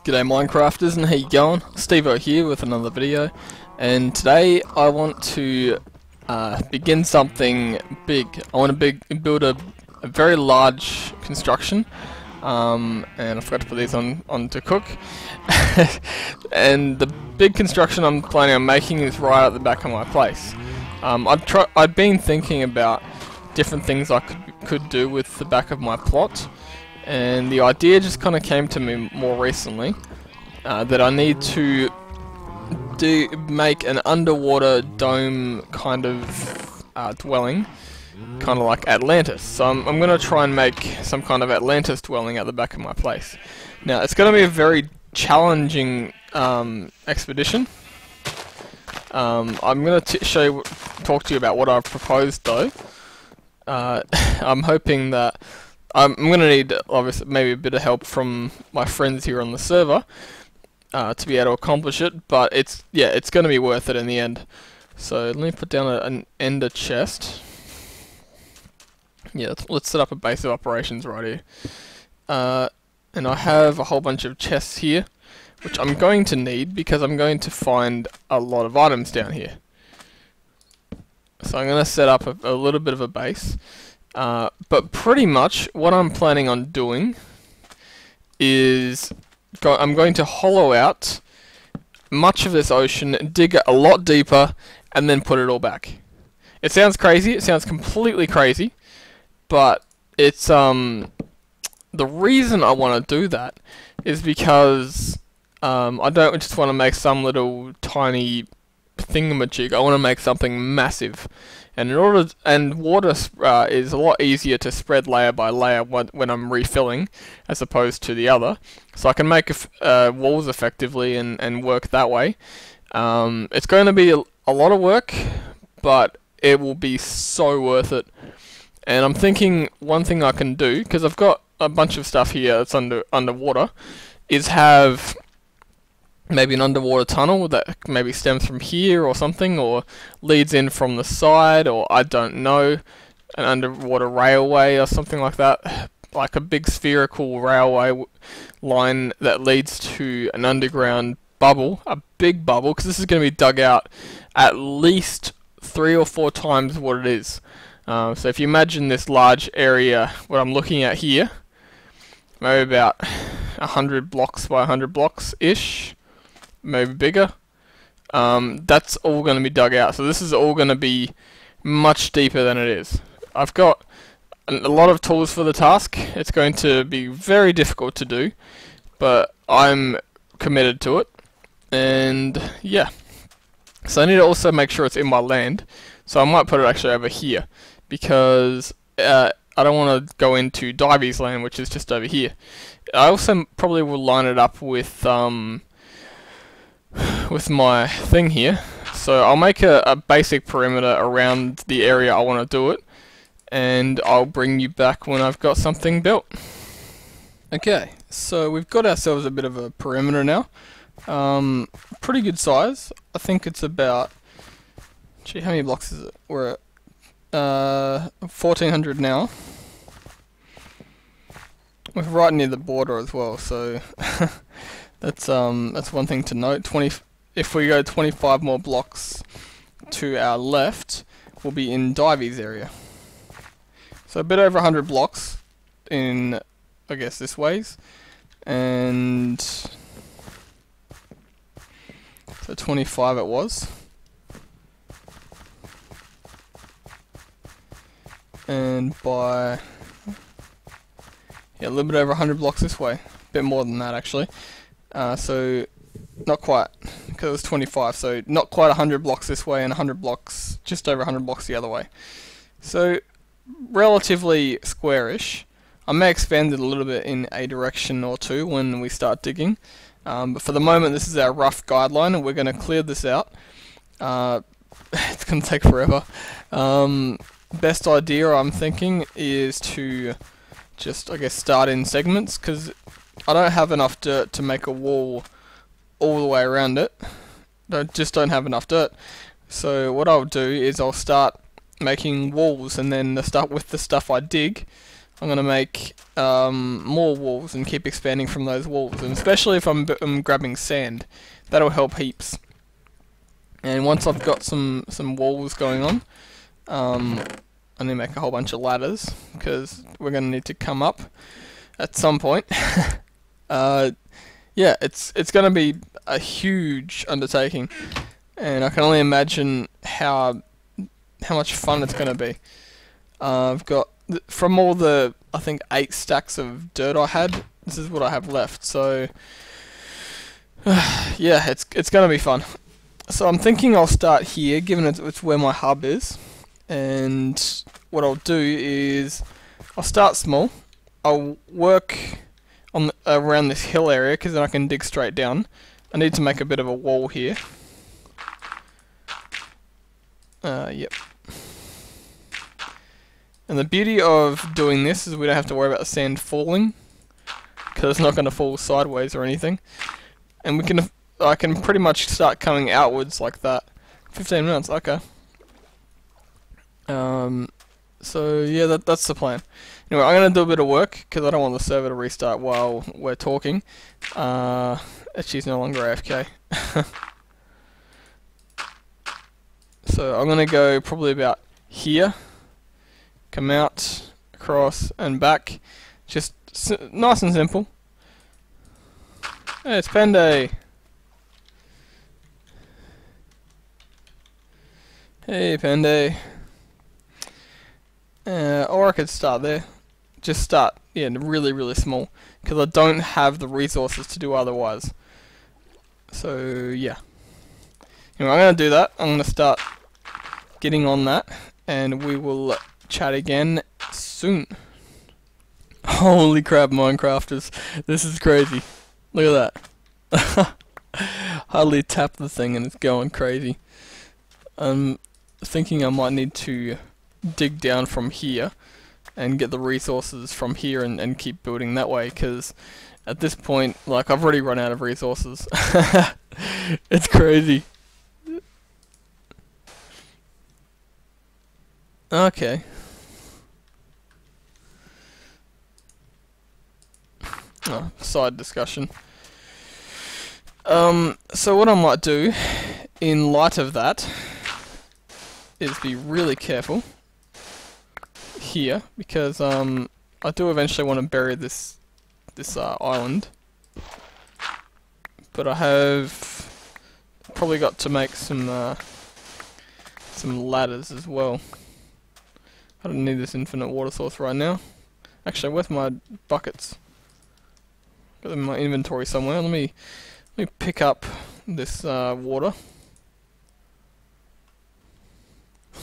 G'day Minecrafters, and how you going? Steve-O here with another video, and today I want to begin something big. I want to build a very large construction, and I forgot to put these on to cook. And the big construction I'm planning on making is right at the back of my place. I've been thinking about different things I could do with the back of my plot. And the idea just kind of came to me more recently that I need to make an underwater dome kind of dwelling, kind of like Atlantis. So I'm going to try and make some kind of Atlantis dwelling at the back of my place. Now it's going to be a very challenging expedition. I'm going to talk to you about what I've proposed though. I'm hoping that I'm going to need, obviously, maybe a bit of help from my friends here on the server to be able to accomplish it, but it's going to be worth it in the end. So let me put down an ender chest. Yeah, let's set up a base of operations right here. And I have a whole bunch of chests here, which I'm going to need because I'm going to find a lot of items down here. So I'm going to set up a little bit of a base. But pretty much what I'm planning on doing is I'm going to hollow out much of this ocean, dig it a lot deeper, and then put it all back. It sounds crazy, it sounds completely crazy, but it's the reason I want to do that is because I don't just want to make some little tiny thingamajig. I want to make something massive. And water is a lot easier to spread layer by layer when I'm refilling, as opposed to the other. So I can make walls effectively and work that way. It's going to be a lot of work, but it will be so worth it. And I'm thinking one thing I can do, because I've got a bunch of stuff here that's underwater, is have maybe an underwater tunnel that maybe stems from here or something, or leads in from the side, or I don't know, an underwater railway or something like that, like a big spherical railway line that leads to an underground bubble, a big bubble, because this is going to be dug out at least 3 or 4 times what it is. So if you imagine this large area, what I'm looking at here, maybe about 100 blocks by 100 blocks-ish, maybe bigger, that's all going to be dug out. So this is all going to be much deeper than it is. I've got a lot of tools for the task. It's going to be very difficult to do, but I'm committed to it. And yeah, so I need to also make sure it's in my land. So I might put it actually over here, because I don't want to go into Divey's land, which is just over here. I also probably will line it up with my thing here. So I'll make a basic perimeter around the area I want to do it, and I'll bring you back when I've got something built. Okay, so we've got ourselves a bit of a perimeter now. Pretty good size. I think it's about, gee, how many blocks is it? We're at 1400 now. We're right near the border as well, so that's one thing to note. If we go 25 more blocks to our left, we'll be in Divey's area. So a bit over 100 blocks in, I guess, this ways, and so 25 it was. And by, yeah, a little bit over 100 blocks this way. A bit more than that, actually. So, not quite, because it was 25, so not quite 100 blocks this way and 100 blocks, just over 100 blocks the other way. So, relatively squarish. I may expand it a little bit in a direction or two when we start digging. But for the moment, this is our rough guideline, and we're going to clear this out. It's going to take forever. Best idea, I'm thinking, is to just, I guess, start in segments, because I don't have enough dirt to make a wall all the way around it. I just don't have enough dirt. So what I'll do is I'll start making walls, and then with the stuff I dig, I'm going to make more walls and keep expanding from those walls, and especially if I'm grabbing sand, that'll help heaps. And once I've got some walls going on, I need to make a whole bunch of ladders, because we're going to need to come up at some point. Yeah, it's going to be a huge undertaking, and I can only imagine how much fun it's going to be. I've got, from all the, I think, 8 stacks of dirt I had, this is what I have left, so yeah, it's going to be fun. So I'm thinking I'll start here, given it's where my hub is, and what I'll do is I'll start small. I'll work on around this hill area, because then I can dig straight down. I need to make a bit of a wall here. Yep. And the beauty of doing this is we don't have to worry about the sand falling, because it's not going to fall sideways or anything. And I can pretty much start coming outwards like that. 15 minutes, okay. So yeah, that's the plan. Anyway, I'm going to do a bit of work, because I don't want the server to restart while we're talking. She's no longer AFK. So I'm going to go probably about here. Come out, across, and back. Just nice and simple. Hey, it's Penday. Hey, Penday. Or I could start there. Just start, yeah, really, really small, because I don't have the resources to do otherwise. So, yeah. Anyway, I'm going to do that. I'm going to start getting on that, and we will chat again soon. Holy crap, Minecrafters. This is crazy. Look at that. Hardly tap the thing and it's going crazy. I'm thinking I might need to dig down from here and get the resources from here and keep building that way, because at this point, like, I've already run out of resources. It's crazy. Okay. Oh, side discussion. So what I might do, in light of that, is be really careful here, because I do eventually want to bury this island, but I have probably got to make some ladders as well. I don't need this infinite water source right now. Actually, where's my buckets? Got them in my inventory somewhere. Let me pick up this water.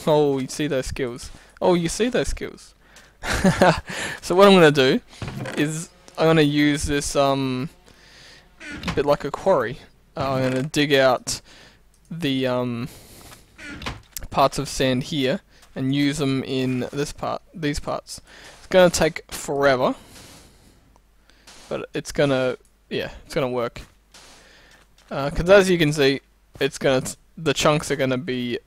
Oh, you see those skills. Oh, you see those skills. So what I'm going to do is I'm going to use this a bit like a quarry. I'm going to dig out the parts of sand here and use them in these parts. It's going to take forever, but it's going to work. Because as you can see, the chunks are going to be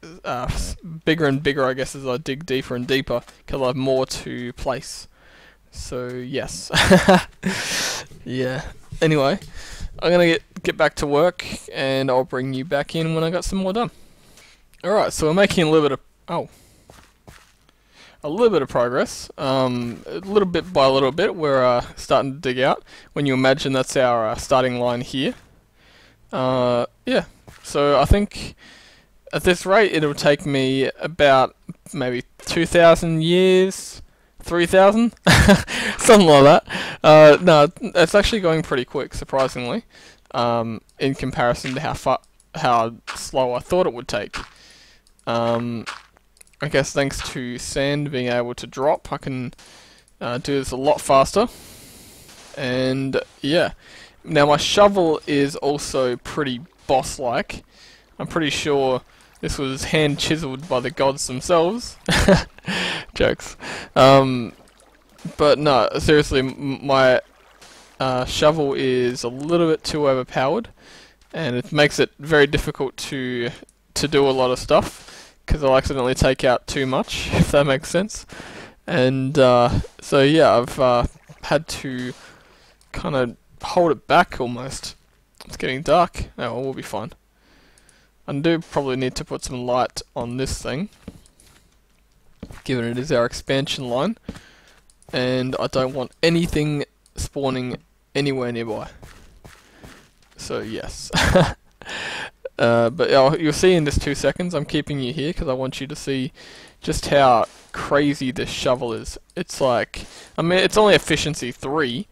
bigger and bigger, I guess, as I dig deeper and deeper, because I have more to place. So yes. Yeah. Anyway, I'm going to get back to work, and I'll bring you back in when I got some more done. Alright, so we're making a little bit of progress. A little bit by little bit, we're starting to dig out. When you imagine that's our starting line here. Yeah, so I think at this rate it'll take me about maybe 2,000 years, 3,000, something like that. No, it's actually going pretty quick, surprisingly, in comparison to how slow I thought it would take. I guess thanks to sand being able to drop, I can do this a lot faster. And yeah, now my shovel is also pretty boss-like. I'm pretty sure this was hand chiseled by the gods themselves. Jokes. But no, seriously, my shovel is a little bit too overpowered, and it makes it very difficult to do a lot of stuff, because I'll accidentally take out too much, if that makes sense. And so yeah, I've had to kind of hold it back almost. It's getting dark. Oh, well, we'll be fine. I do probably need to put some light on this thing, given it is our expansion line, and I don't want anything spawning anywhere nearby. So yes. But you'll see in just 2 seconds, I'm keeping you here because I want you to see just how crazy this shovel is. It's like, I mean, it's only efficiency 3,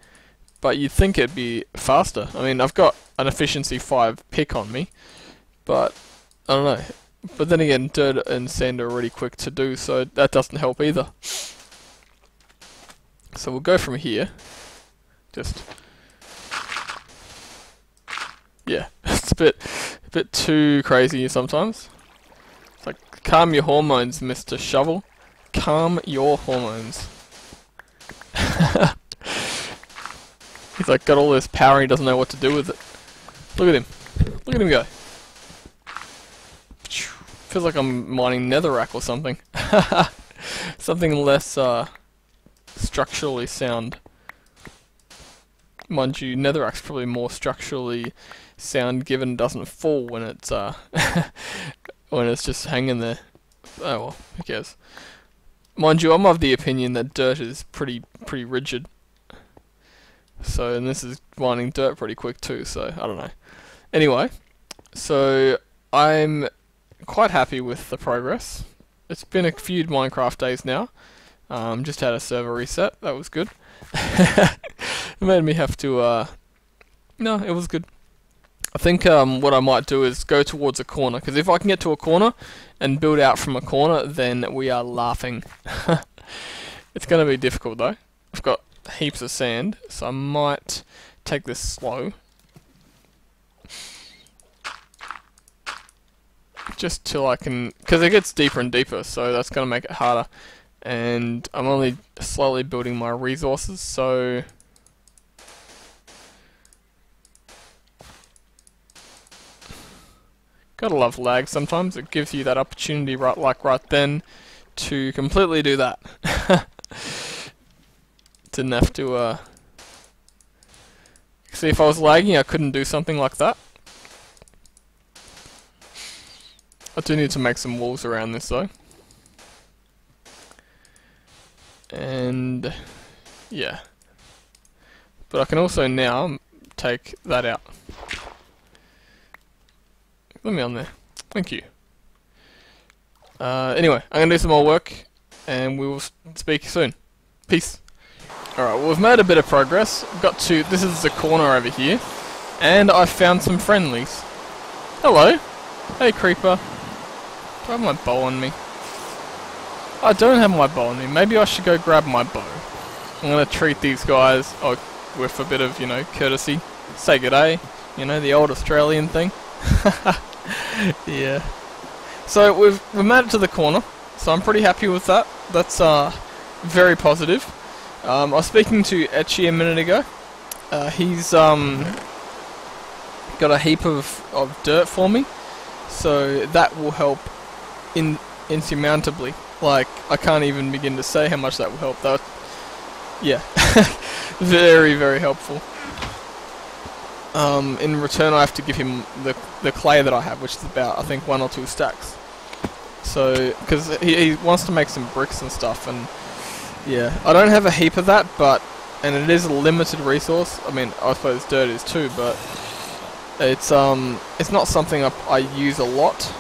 but you'd think it'd be faster. I mean, I've got an efficiency 5 pick on me, but I don't know. But then again, dirt and sand are really quick to do, so that doesn't help either. So we'll go from here. Just, yeah, it's a bit too crazy sometimes. It's like, calm your hormones, Mr. Shovel. Calm your hormones. He's like got all this power and he doesn't know what to do with it. Look at him. Look at him go. Feels like I'm mining netherrack or something. Something less structurally sound. Mind you, netherrack's probably more structurally sound given it doesn't fall when it's when it's just hanging there. Oh well, who cares? Mind you, I'm of the opinion that dirt is pretty rigid. So, and this is mining dirt pretty quick too, so I don't know. Anyway, so I'm quite happy with the progress. It's been a few Minecraft days now. Just had a server reset, that was good. It made me have to, no, it was good. I think what I might do is go towards a corner, because if I can get to a corner and build out from a corner, then we are laughing. It's going to be difficult though. I've got heaps of sand, so I might take this slow. Just till I can, because it gets deeper and deeper, so that's going to make it harder. And I'm only slowly building my resources, so gotta love lag sometimes. It gives you that opportunity right then to completely do that. Didn't have to see, if I was lagging I couldn't do something like that. I do need to make some walls around this though. And yeah. But I can also now take that out. Let me on there. Thank you. Anyway, I'm going to do some more work, and we will speak soon. Peace. Alright, well, we've made a bit of progress. Got to, this is the corner over here, and I've found some friendlies. Hello. Hey, creeper. Do I have my bow on me? I don't have my bow on me. Maybe I should go grab my bow. I'm going to treat these guys with a bit of, you know, courtesy. Say good day. You know, the old Australian thing. Yeah. So we've made it to the corner, so I'm pretty happy with that. That's very positive. I was speaking to Etchy a minute ago. He's got a heap of dirt for me, so that will help insurmountably. Like, I can't even begin to say how much that will help. That, yeah, very, very helpful. In return, I have to give him the clay that I have, which is about, I think, 1 or 2 stacks. So, because he wants to make some bricks and stuff, and yeah, I don't have a heap of that, and it is a limited resource. I mean, I suppose dirt is too, but it's not something I use a lot,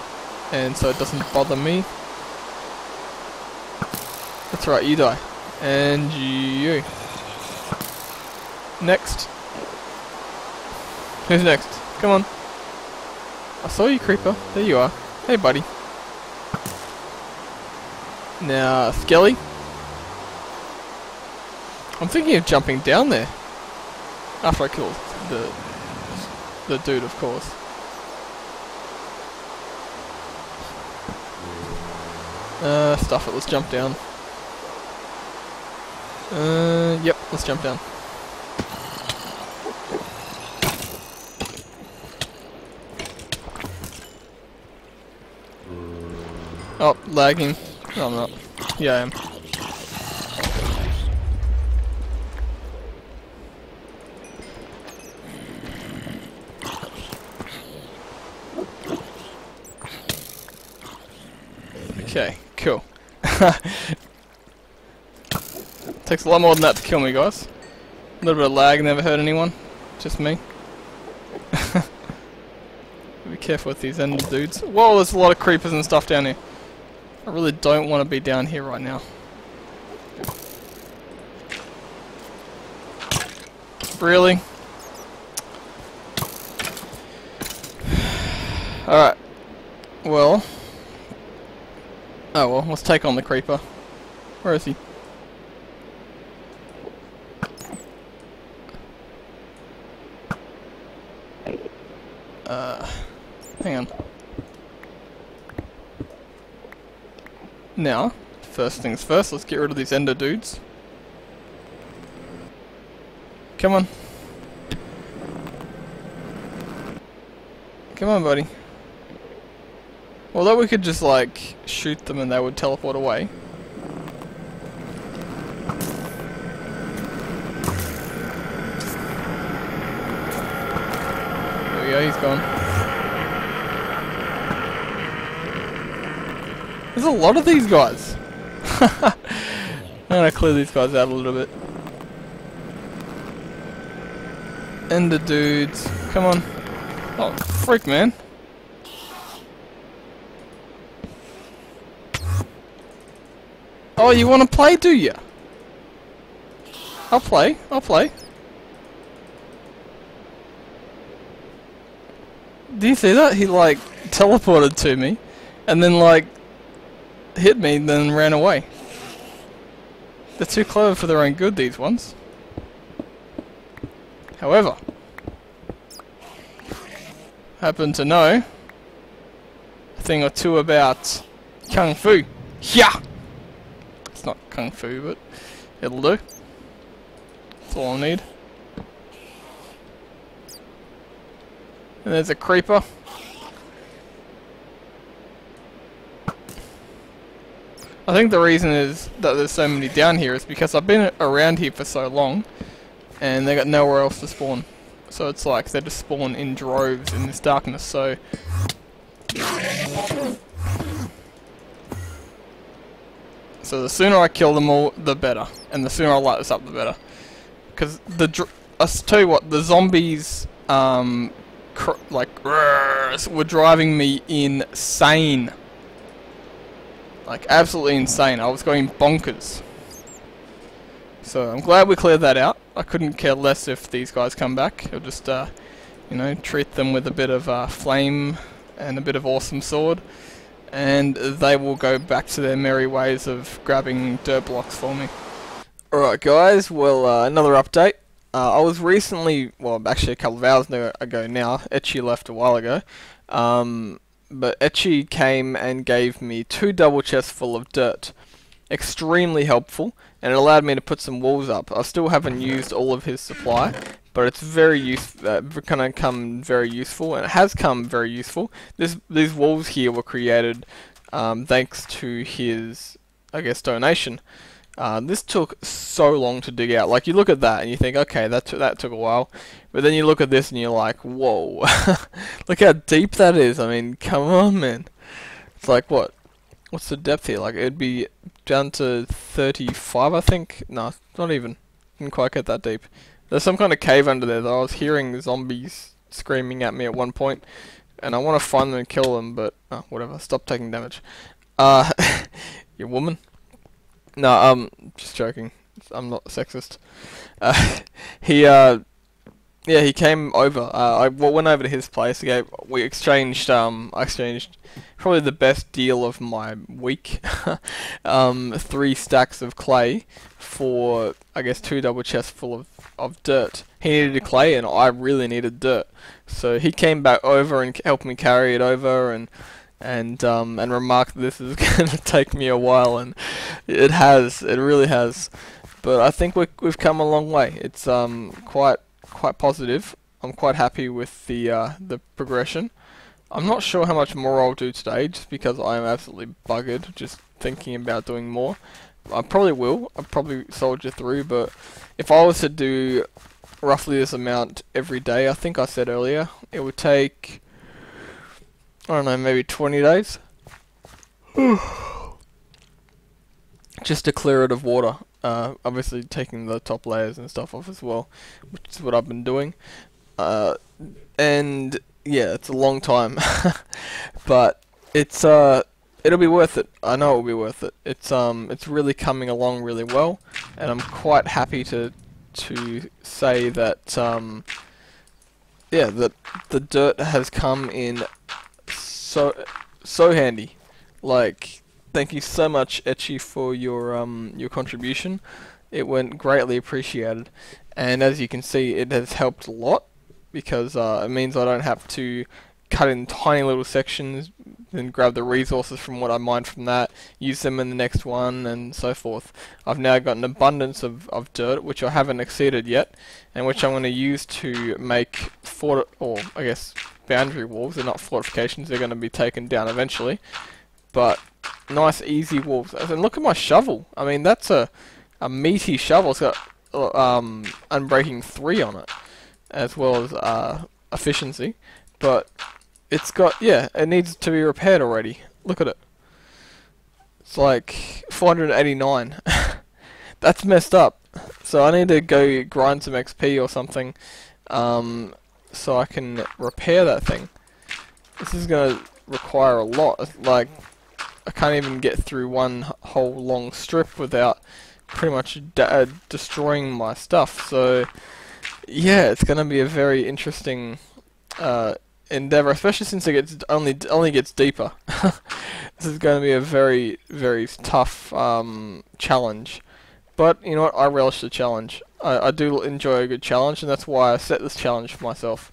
and so it doesn't bother me. That's right, you die, and you. Next. Who's next? Come on. I saw you, creeper. There you are. Hey, buddy. Now, Skelly. I'm thinking of jumping down there. After I kill the dude, of course. Stuff it. Let's jump down. Yep. Let's jump down. Oh, lagging. No, I'm not. Yeah, I am. Okay, cool. Takes a lot more than that to kill me, guys. A little bit of lag, never hurt anyone. Just me. Be careful with these end dudes. Whoa, there's a lot of creepers and stuff down here. I really don't want to be down here right now. Really? Alright. Well. Oh well, let's take on the creeper. Where is he? Hang on. Now, first things first, let's get rid of these ender dudes. Come on. Come on, buddy. Although we could just, like, shoot them and they would teleport away. There we go, he's gone. There's a lot of these guys. I'm gonna clear these guys out a little bit. Ender dudes, come on. Oh, freak, man. Oh, you wanna play, do ya? I'll play, I'll play. Do you see that? He, like, teleported to me, and then, like, hit me, then ran away. They're too clever for their own good, these ones. However, happen to know a thing or two about Kung Fu. Yeah! It's not Kung Fu, but it'll do. That's all I need. And there's a creeper. I think the reason is that there's so many down here is because I've been around here for so long and they got nowhere else to spawn. So it's like they just spawn in droves in this darkness, so the sooner I kill them all, the better. And the sooner I light this up, the better. Because I tell you what, the zombies were driving me insane. Like, absolutely insane. I was going bonkers. So, I'm glad we cleared that out. I couldn't care less if these guys come back. I'll just, you know, treat them with a bit of flame and a bit of awesome sword. And they will go back to their merry ways of grabbing dirt blocks for me. Alright guys, well, another update. I was recently, well, actually a couple of hours ago now, Etchi left a while ago. But Etchi came and gave me 2 double chests full of dirt. Extremely helpful, and it allowed me to put some walls up. I still haven't used all of his supply, but it's very gonna come very useful, and it has come very useful. These walls here were created thanks to his, I guess, donation. This took so long to dig out. Like, you look at that and you think, okay, that took a while. But then you look at this and you're like, whoa. Look how deep that is. I mean, come on, man. It's like, what? What's the depth here? Like, it'd be down to 35, I think? No, not even. Didn't quite get that deep. There's some kind of cave under there that I was hearing zombies screaming at me at one point. And I want to find them and kill them, but... oh, whatever. Stop taking damage. You woman? No, just joking. I'm not sexist. He came over. I went over to his place. We exchanged. I exchanged probably the best deal of my week. 3 stacks of clay for, I guess, 2 double chests full of dirt. He needed clay, and I really needed dirt. So he came back over and helped me carry it over, and remarked this is going to take me a while, and it really has. But I think we've come a long way. It's quite positive. I'm quite happy with the progression. I'm not sure how much more I'll do today, just because I am absolutely buggered just thinking about doing more. I probably will. I'll probably soldier through, but if I was to do roughly this amount every day, I think I said earlier, it would take, I don't know, maybe 20 days. just to clear it of water. Obviously taking the top layers and stuff off as well, which is what I've been doing. And yeah, it's a long time, but it's it'll be worth it. I know it'll be worth it. It's really coming along really well, and I'm quite happy to say that yeah, that the dirt has come in so handy. Like, thank you so much, Etchy, for your contribution. It went greatly appreciated, and as you can see, it has helped a lot because it means I don't have to cut in tiny little sections, then grab the resources from what I mined from that, use them in the next one, and so forth. I've now got an abundance of dirt, which I haven't exceeded yet, and which I'm going to use to make I guess boundary walls. They're not fortifications, they're going to be taken down eventually, but nice easy walls. And look at my shovel. I mean, that's a meaty shovel. It's got Unbreaking 3 on it, as well as efficiency, but it's got, yeah, it needs to be repaired already. Look at it. It's like 489. That's messed up. So I need to go grind some XP or something, so I can repair that thing. This is going to require a lot. Like, I can't even get through one whole long strip without pretty much destroying my stuff. So yeah, it's going to be a very interesting endeavor, especially since it gets only gets deeper. This is going to be a very, very tough challenge, but you know what, I relish the challenge. I do enjoy a good challenge, and that's why I set this challenge for myself.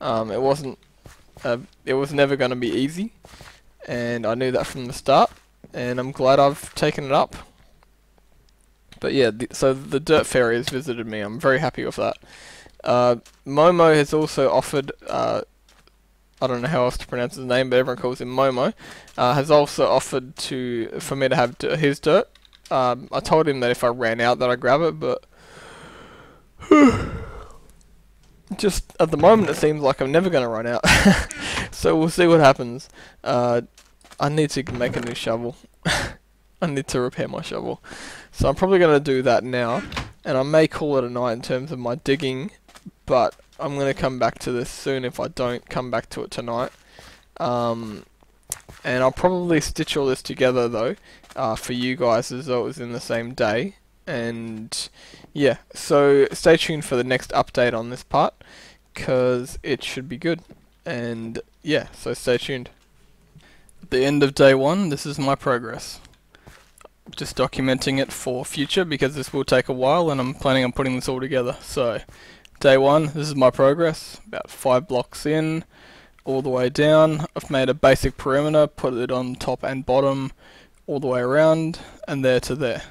It was never going to be easy, and I knew that from the start, and I'm glad I've taken it up. But yeah, so the Dirt Fairy has visited me. I'm very happy with that. Momo has also offered, I don't know how else to pronounce his name, but everyone calls him Momo, has also offered for me to have his dirt. I told him that if I ran out that I'd grab it, but just at the moment it seems like I'm never going to run out. So we'll see what happens. I need to make a new shovel. I need to repair my shovel. So I'm probably going to do that now, and I may call it a night in terms of my digging, but I'm going to come back to this soon if I don't come back to it tonight. And I'll probably stitch all this together though, for you guys as though it was in the same day. And yeah, so stay tuned for the next update on this part, because it should be good. And yeah, so stay tuned. At the end of day 1, this is my progress. Just documenting it for future, because this will take a while and I'm planning on putting this all together. So day 1, this is my progress, about 5 blocks in, all the way down. I've made a basic perimeter, put it on top and bottom, all the way around, and there to there.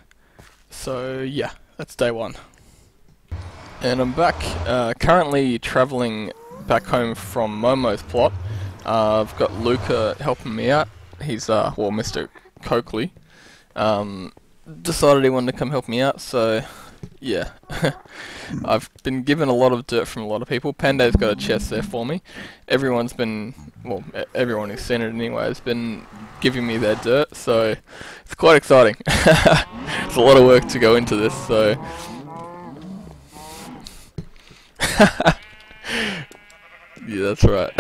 So yeah, that's day 1. And I'm back, currently travelling back home from Momo's plot. I've got Luca helping me out. He's, well, Mr. Coakley. Decided he wanted to come help me out, so yeah. I've been given a lot of dirt from a lot of people. Panda's got a chest there for me. Everyone's been, well, everyone who's seen it anyway has been giving me their dirt, so it's quite exciting. There's a lot of work to go into this, so yeah, that's right.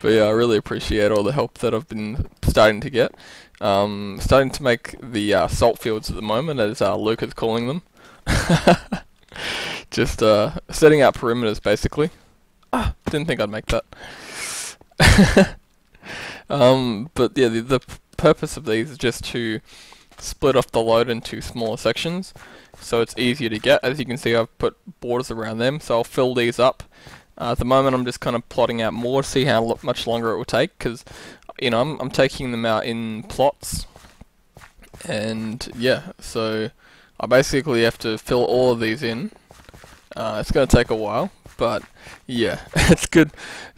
But yeah, I really appreciate all the help that I've been starting to get. Starting to make the salt fields at the moment, as Luke is calling them. Just setting out perimeters, basically. Didn't think I'd make that. But yeah, the purpose of these is just to split off the load into smaller sections, so it's easier to get. As you can see, I've put borders around them, so I'll fill these up. At the moment, I'm just kind of plotting out more to see how much longer it will take, because you know, I'm taking them out in plots, and yeah, so I basically have to fill all of these in. It's going to take a while, but yeah, it's good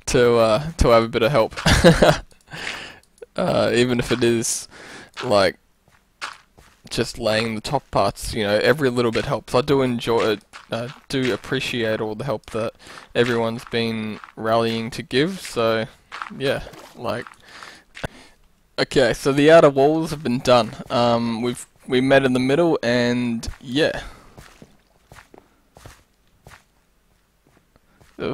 to have a bit of help, even if it is like just laying the top parts. You know, every little bit helps. I do enjoy it. Do appreciate all the help that everyone's been rallying to give. So yeah, like. Okay, so the outer walls have been done. We met in the middle, and yeah.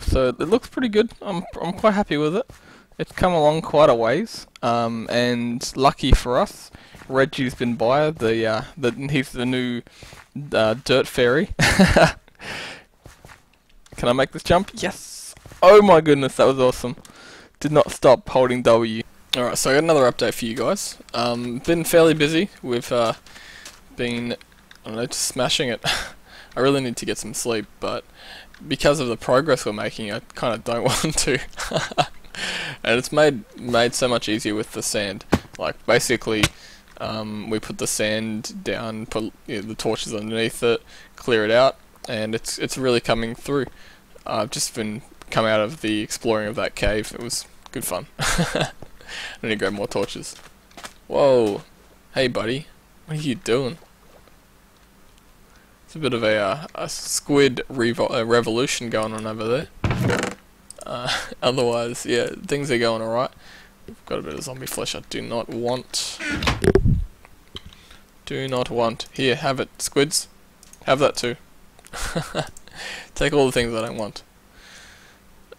So it looks pretty good. I'm quite happy with it. It's come along quite a ways. And lucky for us, Reggie's been by. He's the new dirt fairy. Can I make this jump? Yes! Oh my goodness, that was awesome. Did not stop holding W. Alright, so I got another update for you guys. Been fairly busy. We've been, I don't know, just smashing it. I really need to get some sleep, but because of the progress we're making, I kind of don't want to. And it's made so much easier with the sand. Like, basically, we put the sand down, put the torches underneath it, clear it out, and it's really coming through. I've just been come out of the exploring of that cave. It was good fun. I need to grab more torches. Whoa, hey buddy, what are you doing? It's a bit of a squid revolution going on over there. Otherwise, yeah, things are going alright. We've got a bit of zombie flesh I do not want. Do not want. Here, have it, squids. Have that too. Take all the things I don't want.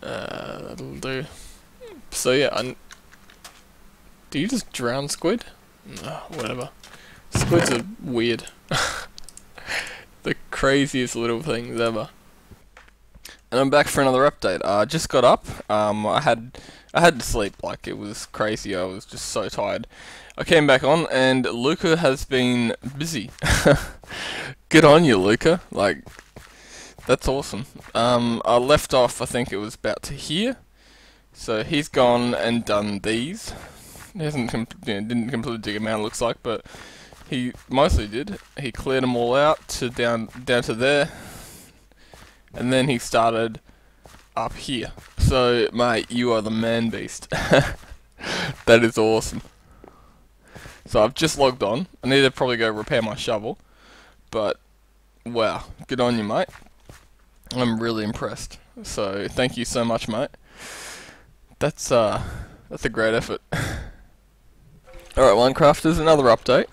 That'll do. So yeah, do you just drown squid? No, whatever. Squids are weird. The craziest little things ever. And I'm back for another update. I just got up. I had to sleep. Like, it was crazy. I was just so tired. I came back on, and Luca has been busy. Good on you, Luca. Like, that's awesome. I left off, I think it was about to here. So he's gone and done these. He hasn't didn't completely dig them out, it looks like, but he mostly did. He cleared them all out to down to there, and then he started up here. So, mate, you are the man beast. That is awesome. So I've just logged on. I need to probably go repair my shovel, but wow, good on you, mate. I'm really impressed. So thank you so much, mate. That's a great effort. Alright, MindCrafters, another update.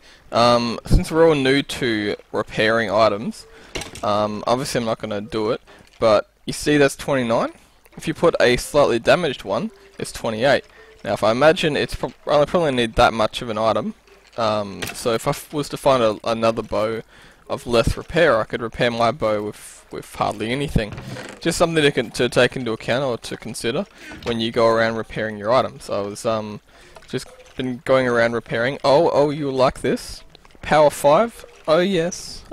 Since we're all new to repairing items, obviously I'm not going to do it, but you see that's 29? If you put a slightly damaged one, it's 28. Now if I imagine I probably need that much of an item, so if I was to find another bow of less repair, I could repair my bow with hardly anything. Just something to take into account or to consider when you go around repairing your items. I was just been going around repairing. Oh, you like this? Power 5? Oh yes.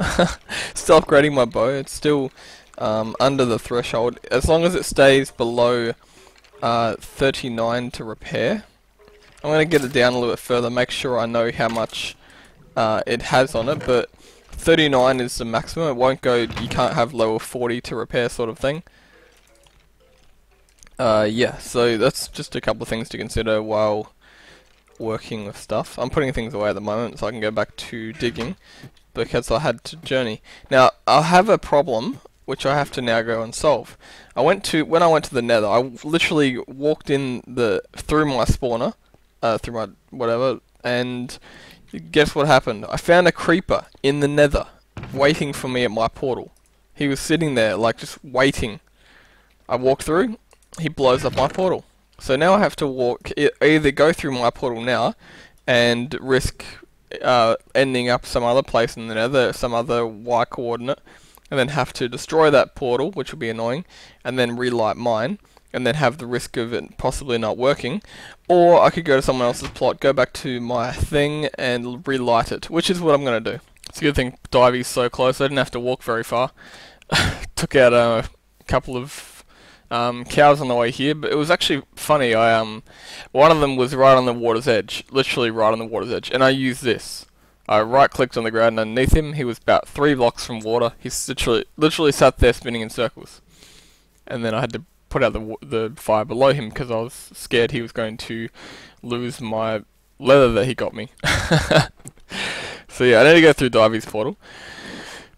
Still upgrading my bow. It's still under the threshold. As long as it stays below 39 to repair. I'm going to get it down a little bit further, make sure I know how much it has on it, but 39 is the maximum. It won't go, you can't have lower 40 to repair sort of thing. Yeah, so that's just a couple of things to consider while working with stuff. I'm putting things away at the moment so I can go back to digging because I had to journey. Now, I have a problem which I have to now go and solve. When I went to the nether, I literally walked in through my spawner, through my whatever, and guess what happened? I found a creeper in the nether, waiting for me at my portal. He was sitting there, like, just waiting. I walked through, he blows up my portal. So now I have to either go through my portal now, and risk ending up some other place in the nether, some other Y coordinate, and then have to destroy that portal, which will be annoying, and then relight mine, and then have the risk of it possibly not working, or I could go to someone else's plot, go back to my thing, and relight it, which is what I'm going to do. It's a good thing Divey's so close, I didn't have to walk very far. Took out a couple of cows on the way here, but it was actually funny. One of them was right on the water's edge, literally right on the water's edge, and I used this. I right-clicked on the ground underneath him. He was about 3 blocks from water. He's literally sat there spinning in circles, and then I had to put out the fire below him because I was scared he was going to lose my leather that he got me. So yeah, I need to go through Divey's portal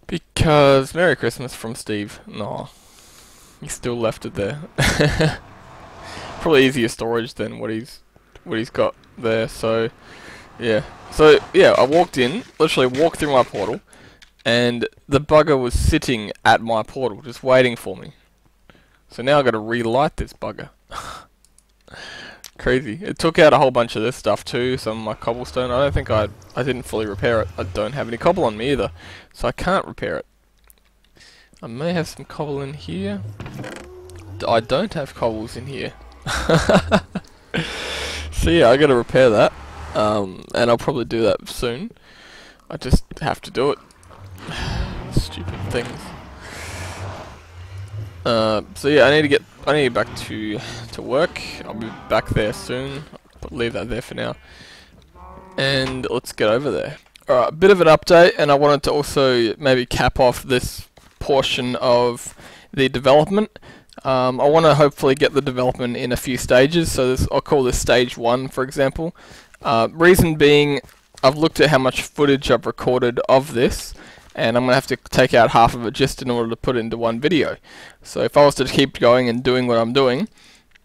because Merry Christmas from Steve. No, he still left it there. Probably easier storage than what he's got. there. So yeah, I walked in, literally walked through my portal, and the bugger was sitting at my portal, just waiting for me. So now I got to relight this bugger. Crazy. It took out a whole bunch of this stuff too, some of my cobblestone. I don't think I didn't fully repair it. I don't have any cobble on me either, so I can't repair it. I may have some cobble in here. I don't have cobbles in here. So yeah, I gotta repair that. And I'll probably do that soon. I just have to do it. Stupid things. So yeah, I need to get back to work. I'll be back there soon. But leave that there for now. And let's get over there. Alright, a bit of an update, and I wanted to also maybe cap off this portion of the development. I want to hopefully get the development in a few stages, so I'll call this stage 1, for example. Reason being, I've looked at how much footage I've recorded of this, and I'm going to have to take out half of it just in order to put it into one video. So if I was to keep going and doing what I'm doing,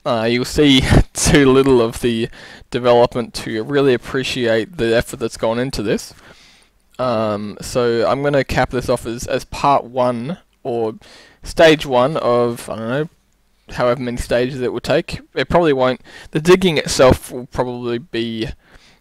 you'll see too little of the development to really appreciate the effort that's gone into this. So I'm going to cap this off as part 1, or stage 1 of, I don't know, however many stages it will take. It probably won't, the digging itself will probably be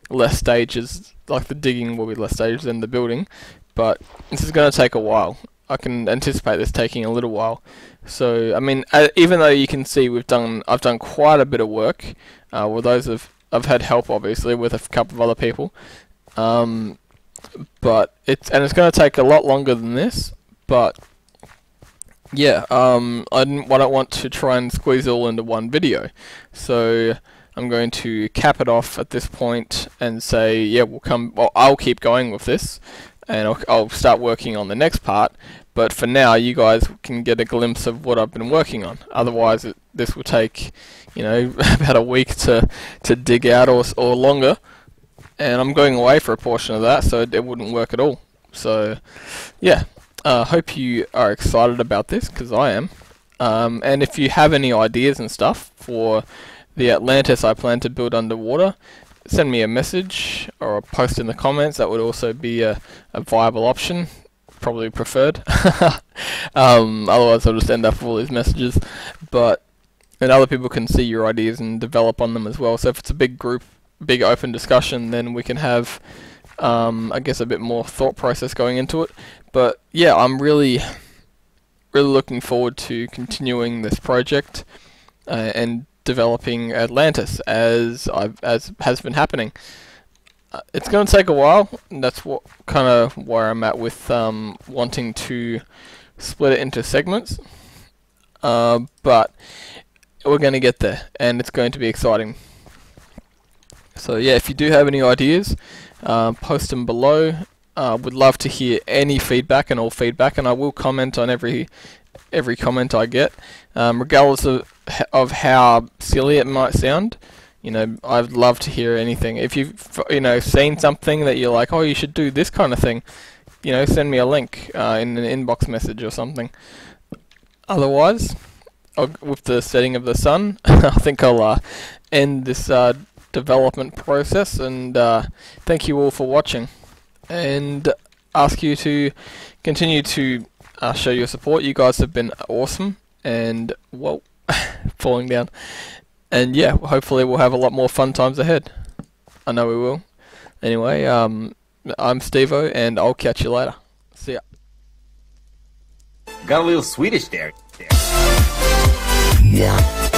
less stages, like the digging will be less stages than the building, but this is going to take a while. I can anticipate this taking a little while. So, I mean, even though you can see I've done quite a bit of work, with those I've had help obviously with a couple of other people, but it's going to take a lot longer than this, but yeah, I don't want to try and squeeze it all into one video, so I'm going to cap it off at this point and say, yeah, I'll keep going with this, and I'll start working on the next part, but for now, you guys can get a glimpse of what I've been working on. Otherwise, this will take, you know, about a week to dig out or longer, and I'm going away for a portion of that, so it wouldn't work at all. So, yeah. Hope you are excited about this, because I am. And if you have any ideas and stuff for the Atlantis I plan to build underwater, send me a message or a post in the comments. That would also be a viable option, probably preferred. Otherwise I'll just end up with all these messages. And other people can see your ideas and develop on them as well. So if it's a big group, big open discussion, then we can have I guess a bit more thought process going into it. But yeah, I'm really looking forward to continuing this project and developing Atlantis as has been happening. It's going to take a while, and that's what kind of where I'm at with wanting to split it into segments. But we're going to get there, and it's going to be exciting. So yeah, if you do have any ideas, post them below. Would love to hear any feedback and all feedback, and I will comment on every comment I get, regardless of how silly it might sound. You know, I'd love to hear anything. If you've seen something that you're like, oh, you should do this kind of thing, you know, send me a link in an inbox message or something. Otherwise, with the setting of the sun, I think I'll end this development process, and thank you all for watching, and ask you to continue to show your support. You guys have been awesome, and whoa, falling down, and yeah, hopefully we'll have a lot more fun times ahead. I know we will. Anyway, I'm Stevo, and I'll catch you later. See ya. Got a little Swedish there. Yeah.